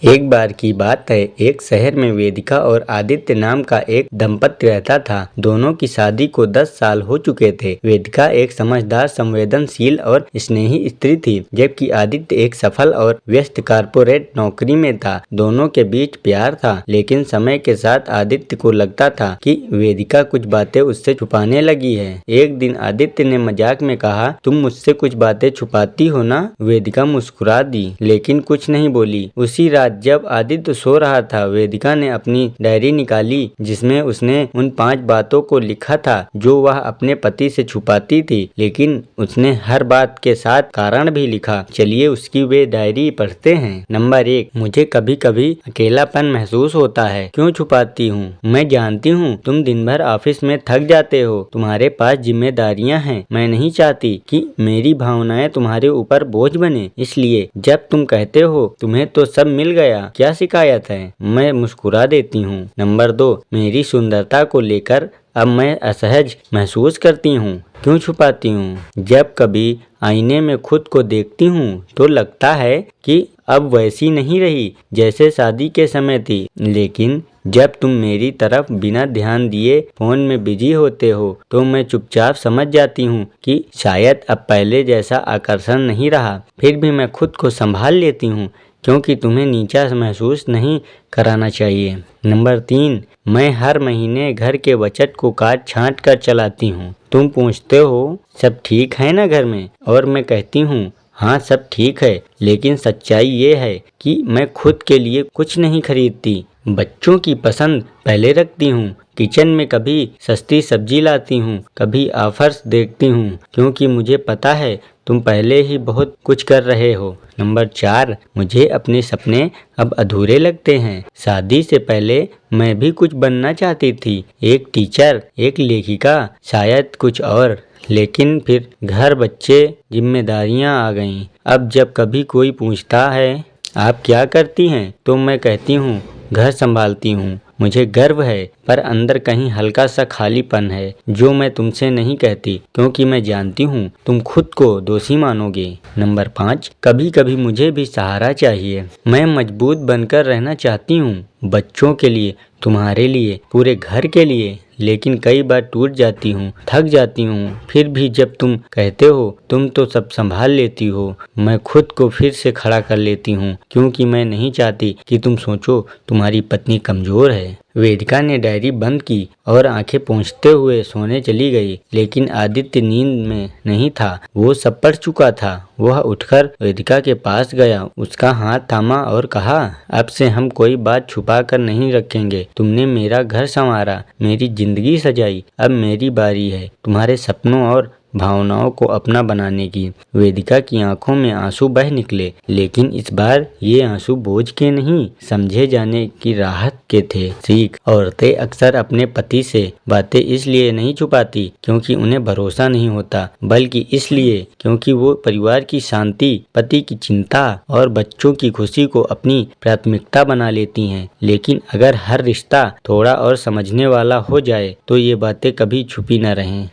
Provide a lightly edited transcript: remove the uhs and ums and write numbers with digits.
एक बार की बात है, एक शहर में वेदिका और आदित्य नाम का एक दंपत्ति रहता था। दोनों की शादी को 10 साल हो चुके थे। वेदिका एक समझदार, संवेदनशील और स्नेही स्त्री थी, जबकि आदित्य एक सफल और व्यस्त कारपोरेट नौकरी में था। दोनों के बीच प्यार था, लेकिन समय के साथ आदित्य को लगता था कि वेदिका कुछ बातें उससे छुपाने लगी है। एक दिन आदित्य ने मजाक में कहा, "तुम मुझसे कुछ बातें छुपाती हो ना?" वेदिका मुस्कुरा दी, लेकिन कुछ नहीं बोली। उसी रात जब आदित्य सो रहा था, वेदिका ने अपनी डायरी निकाली, जिसमें उसने उन 5 बातों को लिखा था जो वह अपने पति से छुपाती थी, लेकिन उसने हर बात के साथ कारण भी लिखा। चलिए उसकी वे डायरी पढ़ते हैं। नंबर 1, मुझे कभी कभी अकेलापन महसूस होता है। क्यों छुपाती हूँ? मैं जानती हूँ तुम दिन भर ऑफिस में थक जाते हो, तुम्हारे पास जिम्मेदारियां हैं। मैं नहीं चाहती कि मेरी भावनाएं तुम्हारे ऊपर बोझ बने, इसलिए जब तुम कहते हो तुम्हें तो सब मिल गया, क्या शिकायत है? मैं मुस्कुरा देती हूँ। नंबर 2, मेरी सुंदरता को लेकर अब मैं असहज महसूस करती हूँ। क्यों छुपाती हूँ? जब कभी आईने में खुद को देखती हूँ तो लगता है कि अब वैसी नहीं रही जैसे शादी के समय थी, लेकिन जब तुम मेरी तरफ बिना ध्यान दिए फोन में बिजी होते हो तो मैं चुपचाप समझ जाती हूँ कि शायद अब पहले जैसा आकर्षण नहीं रहा। फिर भी मैं खुद को संभाल लेती हूँ, क्योंकि तुम्हें नीचा महसूस नहीं कराना चाहिए। नंबर 3, मैं हर महीने घर के बजट को काट छांट कर चलाती हूँ। तुम पूछते हो सब ठीक है ना घर में, और मैं कहती हूँ हाँ सब ठीक है, लेकिन सच्चाई ये है कि मैं खुद के लिए कुछ नहीं खरीदती। बच्चों की पसंद पहले रखती हूँ। किचन में कभी सस्ती सब्जी लाती हूँ, कभी ऑफर्स देखती हूँ, क्योंकि मुझे पता है तुम पहले ही बहुत कुछ कर रहे हो। नंबर 4, मुझे अपने सपने अब अधूरे लगते हैं। शादी से पहले मैं भी कुछ बनना चाहती थी, एक टीचर, एक लेखिका, शायद कुछ और, लेकिन फिर घर, बच्चे, जिम्मेदारियां आ गईं। अब जब कभी कोई पूछता है आप क्या करती हैं, तो मैं कहती हूँ घर संभालती हूँ। मुझे गर्व है, पर अंदर कहीं हल्का सा खालीपन है जो मैं तुमसे नहीं कहती, क्योंकि मैं जानती हूँ तुम खुद को दोषी मानोगे। नंबर 5, कभी कभी मुझे भी सहारा चाहिए। मैं मजबूत बनकर रहना चाहती हूँ, बच्चों के लिए, तुम्हारे लिए, पूरे घर के लिए, लेकिन कई बार टूट जाती हूँ, थक जाती हूँ। फिर भी जब तुम कहते हो तुम तो सब संभाल लेती हो, मैं खुद को फिर से खड़ा कर लेती हूँ, क्योंकि मैं नहीं चाहती कि तुम सोचो तुम्हारी पत्नी कमजोर है। वेदिका ने डायरी बंद की और आंखें पोंछते हुए सोने चली गई, लेकिन आदित्य नींद में नहीं था, वो सब पढ़ चुका था। वह उठकर वेदिका के पास गया, उसका हाथ थामा और कहा, अब से हम कोई बात छुपा कर नहीं रखेंगे। तुमने मेरा घर संवारा, मेरी जिंदगी सजाई, अब मेरी बारी है तुम्हारे सपनों और भावनाओं को अपना बनाने की। वेदिका की आंखों में आंसू बह निकले, लेकिन इस बार ये आंसू बोझ के नहीं, समझे जाने की राहत के थे। सीख, औरतें अक्सर अपने पति से बातें इसलिए नहीं छुपाती क्योंकि उन्हें भरोसा नहीं होता, बल्कि इसलिए क्योंकि वो परिवार की शांति, पति की चिंता और बच्चों की खुशी को अपनी प्राथमिकता बना लेती हैं। लेकिन अगर हर रिश्ता थोड़ा और समझने वाला हो जाए तो ये बातें कभी छुपी न रहें।